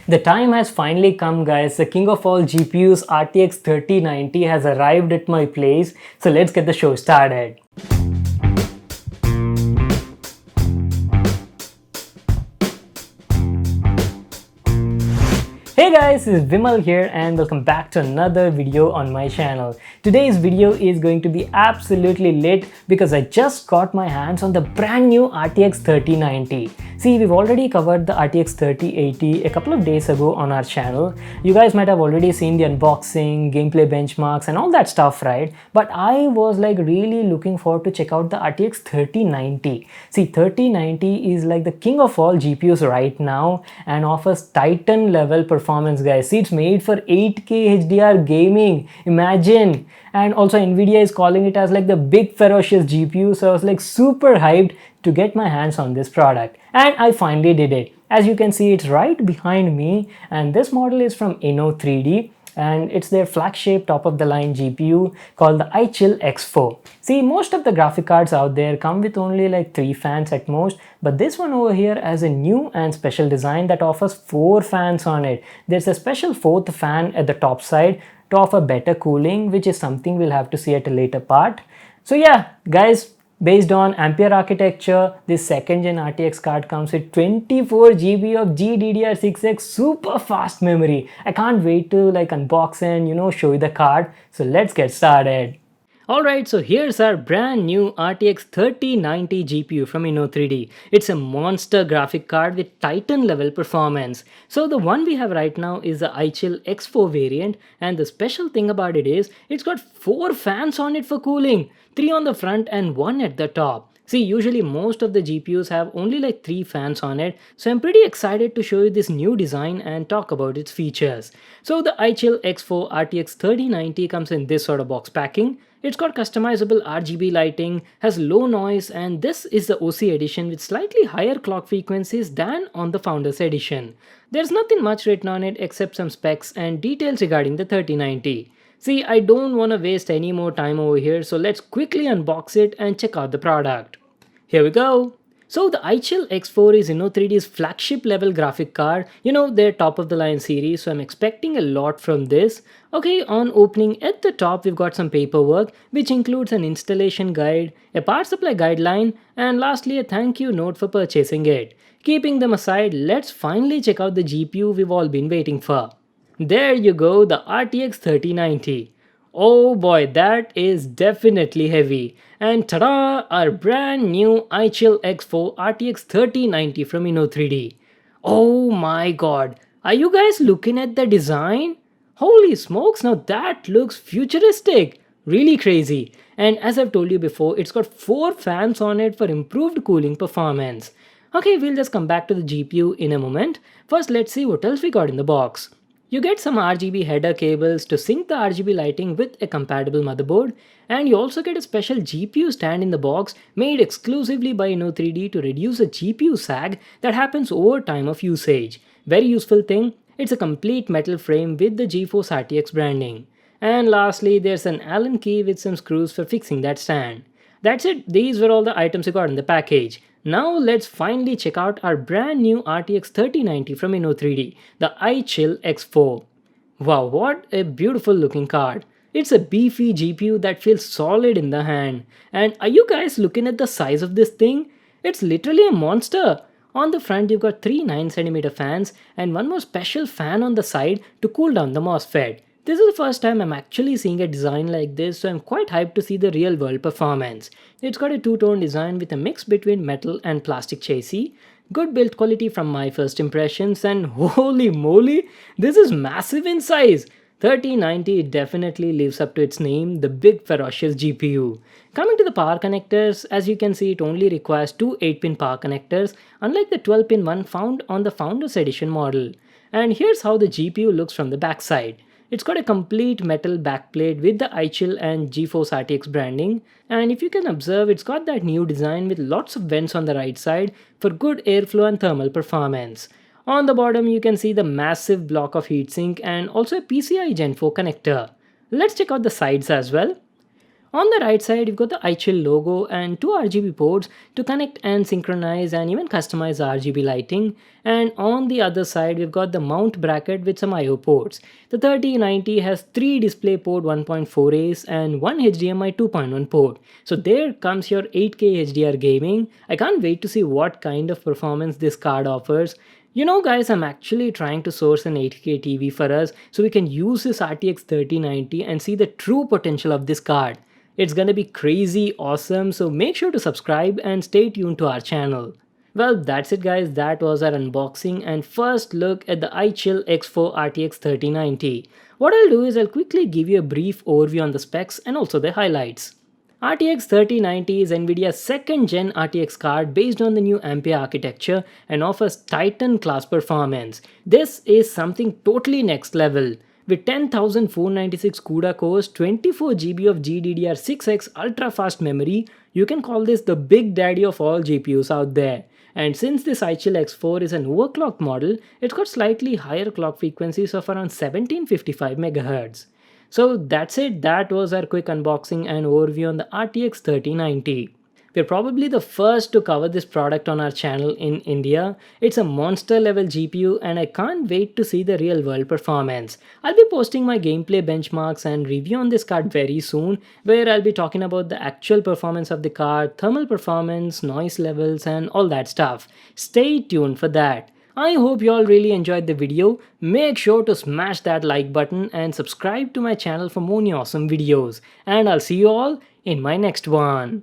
The time has finally come, guys. The king of all GPUs, RTX 3090, has arrived at my place. So let's get the show started. Hey guys, this is Vimal here and welcome back to another video on my channel. Today's video is going to be absolutely lit because I just got my hands on the brand new RTX 3090. See, we've already covered the RTX 3080 a couple of days ago on our channel. You guys might have already seen the unboxing, gameplay benchmarks and all that stuff, right? But I was like really looking forward to check out the RTX 3090. See, 3090 is like the king of all GPUs right now and offers Titan level performance, guys. See, it's made for 8K HDR gaming. Imagine. And also Nvidia is calling it as like the big ferocious GPU. So I was like super hyped to get my hands on this product. And I finally did it. As you can see, it's right behind me. And this model is from Inno3D. And it's their flagship top of the line GPU called the iChill X4. See, most of the graphic cards out there come with only like 3 fans at most, but this one over here has a new and special design that offers 4 fans on it. There's a special 4th fan at the top side to offer better cooling, which is something we'll have to see at a later part. So yeah, guys, based on Ampere architecture, this 2nd gen RTX card comes with 24 GB of GDDR6X super fast memory. I can't wait to like unbox and show you the card. So let's get started. Alright, so here's our brand new RTX 3090 GPU from Inno3D. It's a monster graphic card with Titan level performance. So the one we have right now is the iChill X4 variant, and the special thing about it is it's got 4 fans on it for cooling, 3 on the front and 1 at the top. See, usually most of the GPUs have only like 3 fans on it, so I'm pretty excited to show you this new design and talk about its features. So the iChill X4 RTX 3090 comes in this sort of box packing. It's got customizable RGB lighting, has low noise, and this is the OC edition with slightly higher clock frequencies than on the Founders edition. There's nothing much written on it except some specs and details regarding the 3090. See, I don't want to waste any more time over here, so let's quickly unbox it and check out the product. Here we go. So the iChill X4 is Inno3D's flagship level graphic card, their top of the line series, so I'm expecting a lot from this. Okay, on opening at the top we've got some paperwork which includes an installation guide, a part supply guideline, and lastly a thank you note for purchasing it. Keeping them aside, let's finally check out the GPU we've all been waiting for. There you go, the RTX 3090. Oh boy, that is definitely heavy. And ta-da! Our brand new iChill X4 RTX 3090 from Inno3D. Oh my god, are you guys looking at the design? Holy smokes, now that looks futuristic. Really crazy. And as I've told you before, it's got 4 fans on it for improved cooling performance. Okay, we'll just come back to the GPU in a moment. First, let's see what else we got in the box. You get some RGB header cables to sync the RGB lighting with a compatible motherboard, and you also get a special GPU stand in the box made exclusively by Inno3D to reduce the GPU sag that happens over time of usage. Very useful thing, it's a complete metal frame with the GeForce RTX branding. And lastly, there's an Allen key with some screws for fixing that stand. That's it, these were all the items you got in the package. Now let's finally check out our brand new RTX 3090 from Inno3D, the iChill X4. Wow, what a beautiful looking card. It's a beefy GPU that feels solid in the hand. And are you guys looking at the size of this thing? It's literally a monster. On the front you've got 3 9cm fans and one more special fan on the side to cool down the MOSFET. This is the first time I'm actually seeing a design like this, so I'm quite hyped to see the real world performance. It's got a 2-tone design with a mix between metal and plastic chassis, good build quality from my first impressions, and holy moly, this is massive in size! 3090 definitely lives up to its name, the big ferocious GPU. Coming to the power connectors, as you can see it only requires 2 8-pin power connectors, unlike the 12-pin one found on the Founders Edition model. And here's how the GPU looks from the backside. It's got a complete metal backplate with the iChill and GeForce RTX branding, and if you can observe, it's got that new design with lots of vents on the right side for good airflow and thermal performance. On the bottom you can see the massive block of heatsink and also a PCI Gen 4 connector. Let's check out the sides as well. On the right side, you've got the iChill logo and two RGB ports to connect and synchronize and even customize the RGB lighting. And on the other side, we've got the mount bracket with some I/O ports. The 3090 has three DisplayPort 1.4 A's and one HDMI 2.1 port. So there comes your 8K HDR gaming. I can't wait to see what kind of performance this card offers. You know guys, I'm actually trying to source an 8K TV for us so we can use this RTX 3090 and see the true potential of this card. It's gonna be crazy awesome, so make sure to subscribe and stay tuned to our channel. Well, that's it guys, that was our unboxing and first look at the iChill X4 RTX 3090. What I'll do is I'll quickly give you a brief overview on the specs and also the highlights. RTX 3090 is Nvidia's second gen RTX card based on the new Ampere architecture and offers Titan class performance. This is something totally next level. With 10,496 CUDA cores, 24 GB of GDDR6X ultra-fast memory, you can call this the big daddy of all GPUs out there. And since this iChill X4 is an overclocked model, it's got slightly higher clock frequencies of around 1755 MHz. So that's it, that was our quick unboxing and overview on the RTX 3090. We're probably the first to cover this product on our channel in India. It's a monster level GPU and I can't wait to see the real world performance. I'll be posting my gameplay benchmarks and review on this card very soon, where I'll be talking about the actual performance of the card, thermal performance, noise levels and all that stuff. Stay tuned for that. I hope you all really enjoyed the video. Make sure to smash that like button and subscribe to my channel for more new awesome videos. And I'll see you all in my next one.